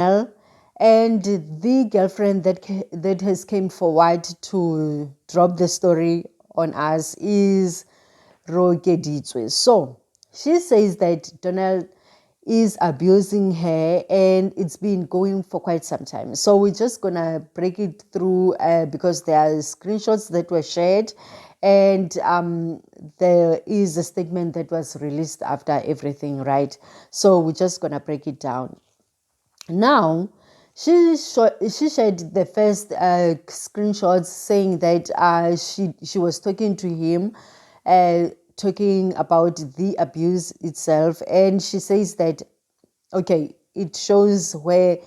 and the girlfriend that has came forward to drop the story on us is Rokeditswe. So she says that Donell is abusing her and it's been going for quite some time. So we're just gonna break it through because there are screenshots that were shared, and there is a statement that was released after everything, right? So we're just gonna break it down. Now, she shared the first screenshots saying that she was talking to him, talking about the abuse itself, and she says that, okay, it shows where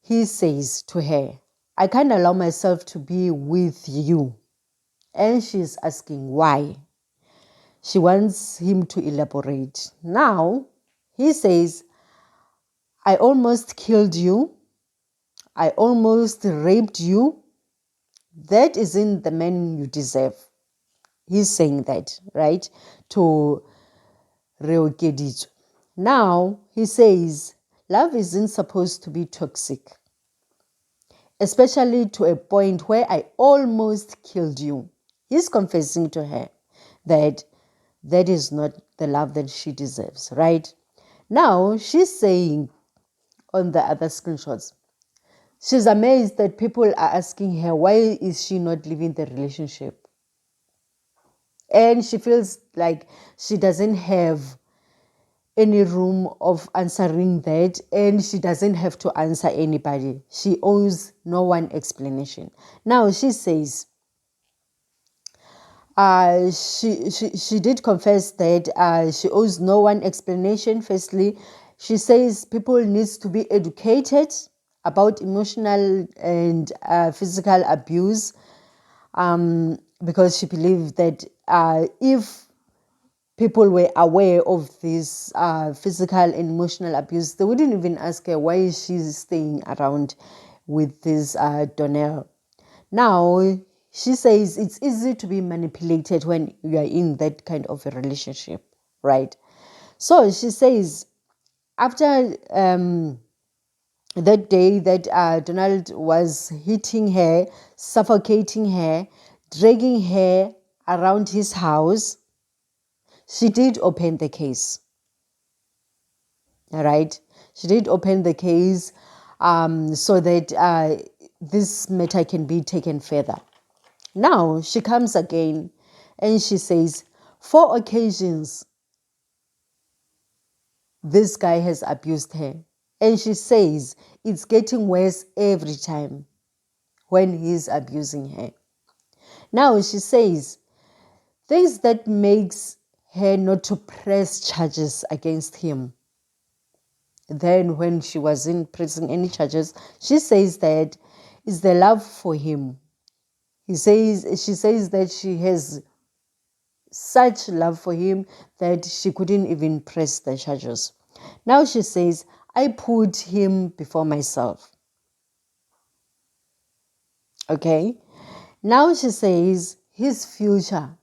he says to her, "I can't allow myself to be with you," and she's asking why. She wants him to elaborate. Now, he says, "I almost killed you. I almost raped you. That isn't the man you deserve." He's saying that, right, to Reokedito. Now, he says, "Love isn't supposed to be toxic, especially to a point where I almost killed you." He's confessing to her that that is not the love that she deserves, right? Now, she's saying on the other screenshots, she's amazed that people are asking her why is she not leaving the relationship. And she feels like she doesn't have any room of answering that, and she doesn't have to answer anybody. She owes no one explanation. Now she says she did confess that she owes no one explanation. Firstly, she says people needs to be educated about emotional and physical abuse, because she believed that if people were aware of this physical and emotional abuse, they wouldn't even ask her why she's staying around with this Donell. Now, she says it's easy to be manipulated when you are in that kind of a relationship, right? So she says after that day that Donald was hitting her, suffocating her, dragging her around his house, she did open the case. All right. She did open the case so that this matter can be taken further. Now she comes again and she says, 4 occasions this guy has abused her. And she says it's getting worse every time when he's abusing her. Now she says things that makes her not to press charges against him. Then when she wasn't pressing any charges, she says that it's the love for him. She says that she has such love for him that she couldn't even press the charges. Now she says, I put him before myself. Okay. Now she says his future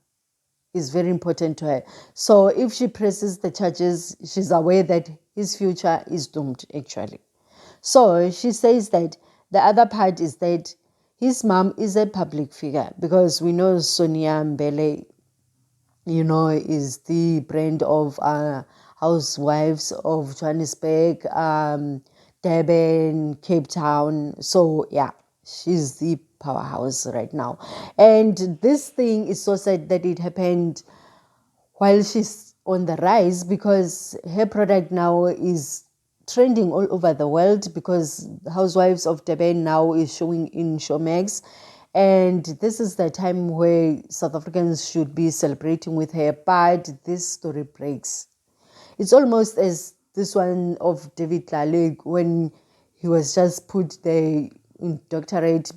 is very important to her. So if she presses the charges, she's aware that his future is doomed actually. So she says that the other part is that his mom is a public figure, because we know Sonia Mbele, is the brand of housewives of Johannesburg, Durban, Cape Town. So yeah, she's the powerhouse right now. And this thing is so sad that it happened while she's on the rise, because her product now is trending all over the world, because Housewives of Durban now is showing in Showmax. And this is the time where South Africans should be celebrating with her, but this story breaks. It's almost as this one of David Tlale when he was just put there in doctorate,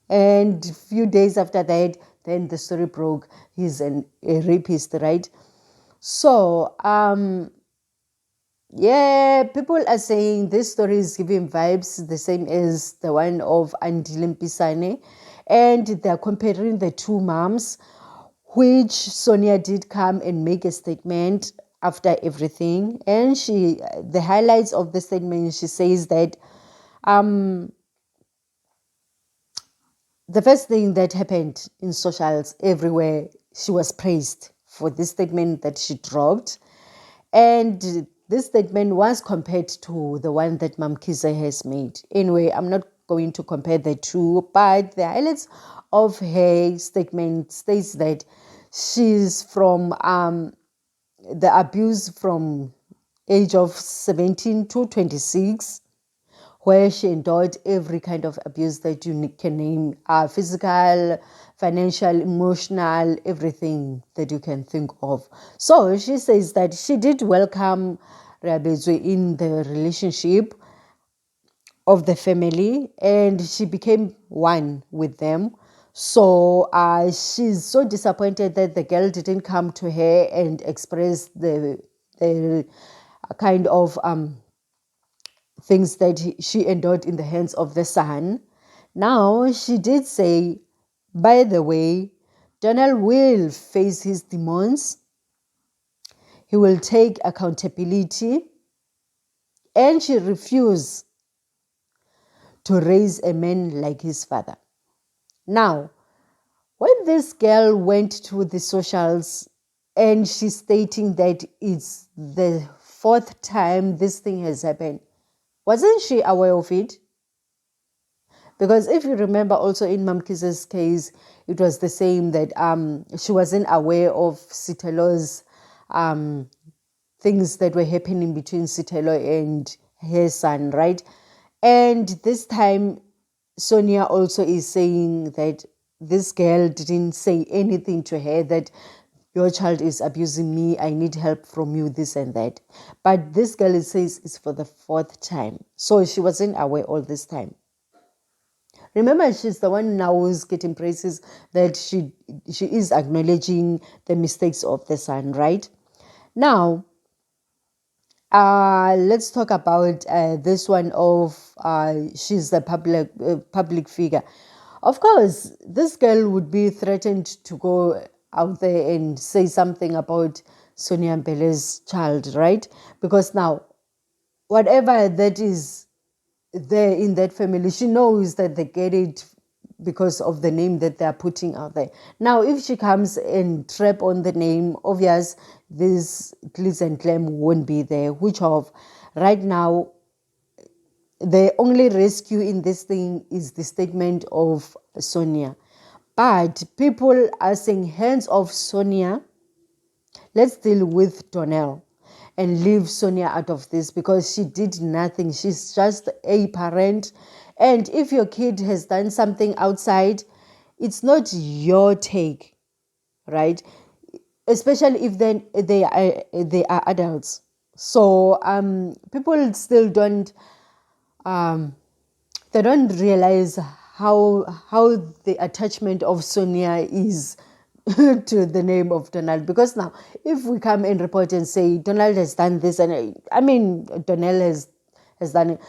and a few days after that, then the story broke. He's a rapist, right? So, yeah, people are saying this story is giving vibes the same as the one of Andile Mpisane, and they're comparing the two moms, which Sonia did come and make a statement after everything. And the highlights of the statement, she says that The first thing that happened in socials everywhere, she was praised for this statement that she dropped. And this statement was compared to the one that Mamkhize has made. Anyway, I'm not going to compare the two, but the highlights of her statement states that she's from the abuse from age of 17 to 26, where she endured every kind of abuse that you can name, physical, financial, emotional, everything that you can think of. So she says that she did welcome Rabezwe in the relationship of the family, and she became one with them. So she's so disappointed that the girl didn't come to her and express the kind of things that she endured in the hands of the son. Now, she did say, by the way, Donell will face his demons, he will take accountability, and she refused to raise a man like his father. Now, when this girl went to the socials and she's stating that it's the fourth time this thing has happened, wasn't she aware of it? Because if you remember also in Mamkhize's case, it was the same that she wasn't aware of Sitelo's things that were happening between Sitelo and her son, right? And this time, Sonia also is saying that this girl didn't say anything to her that your child is abusing me, I need help from you, this and that. But this girl says it's for the fourth time. So she wasn't aware all this time. Remember, she's the one now who's getting praises that she is acknowledging the mistakes of the son, right? Now, let's talk about this one of she's a public figure. Of course, this girl would be threatened to go out there and say something about Sonia Mbele's child, right? Because now, whatever that is there in that family, she knows that they get it because of the name that they are putting out there. Now, if she comes and trap on the name, obvious, this glitz and glam won't be there, which of right now, the only rescue in this thing is the statement of Sonia. But people are saying, hands off Sonia, let's deal with Donell and leave Sonia out of this because she did nothing. She's just a parent. And if your kid has done something outside, it's not your take, right? Especially if then they are adults. So people still don't they don't realize how the attachment of Sonia is to the name of Donald. Because now, if we come and report and say Donald has done this, and I mean Donell has done it,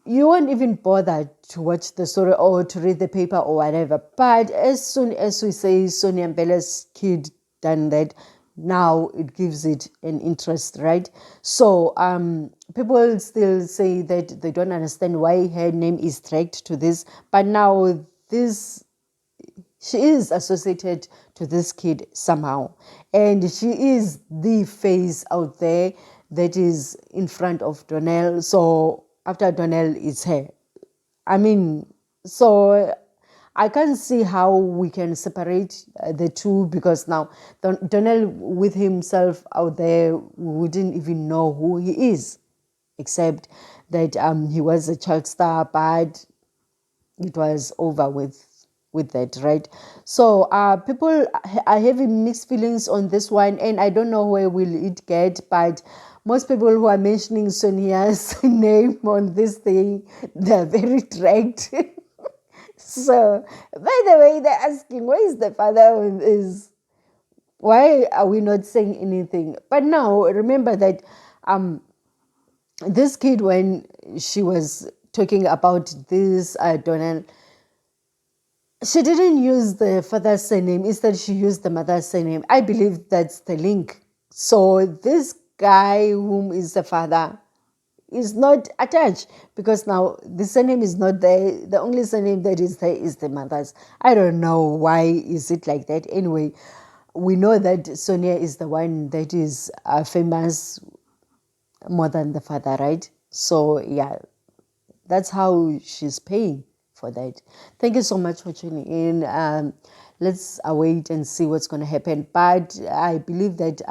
you won't even bother to watch the story or to read the paper or whatever. But as soon as we say Sonia Mbele's kid done that, now it gives it an interest, right? So people still say that they don't understand why her name is dragged to this, but now this she is associated to this kid somehow, and she is the face out there that is in front of Donell. So after Donell, it's her. I mean, so I can't see how we can separate the two, because now Donell with himself out there, we wouldn't even know who he is, except that he was a child star, but it was over with that, right? So people are having mixed feelings on this one, and I don't know where will it get, but most people who are mentioning Sonia's name on this thing, they're very dragged. So, by the way, they're asking, where is the father on this? Why are we not saying anything? But now, remember that this kid, when she was talking about this Donald, she didn't use the father's surname. Instead, she used the mother's surname. I believe that's the link. So this guy, whom is the father, is not attached, because now the surname is not there. The only surname that is there is the mother's. I don't know why is it like that. Anyway, we know that Sonia is the one that is famous more than the father, right? So yeah, that's how she's paying for that. Thank you so much for tuning in. Let's await and see what's going to happen. But I believe that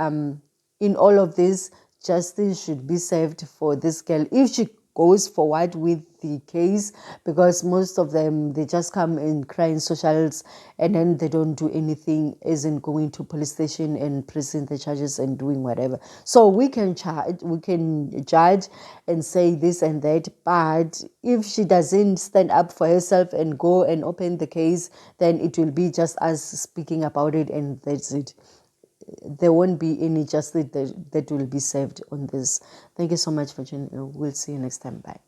in all of this, justice should be served for this girl if she goes forward with the case, because most of them, they just come and cry in socials and then they don't do anything, as in going to police station and pressing the charges and doing whatever. So we can judge and say this and that, but if she doesn't stand up for herself and go and open the case, then it will be just us speaking about it and that's it. There won't be any justice that will be served on this. Thank you so much for joining. We'll see you next time. Bye.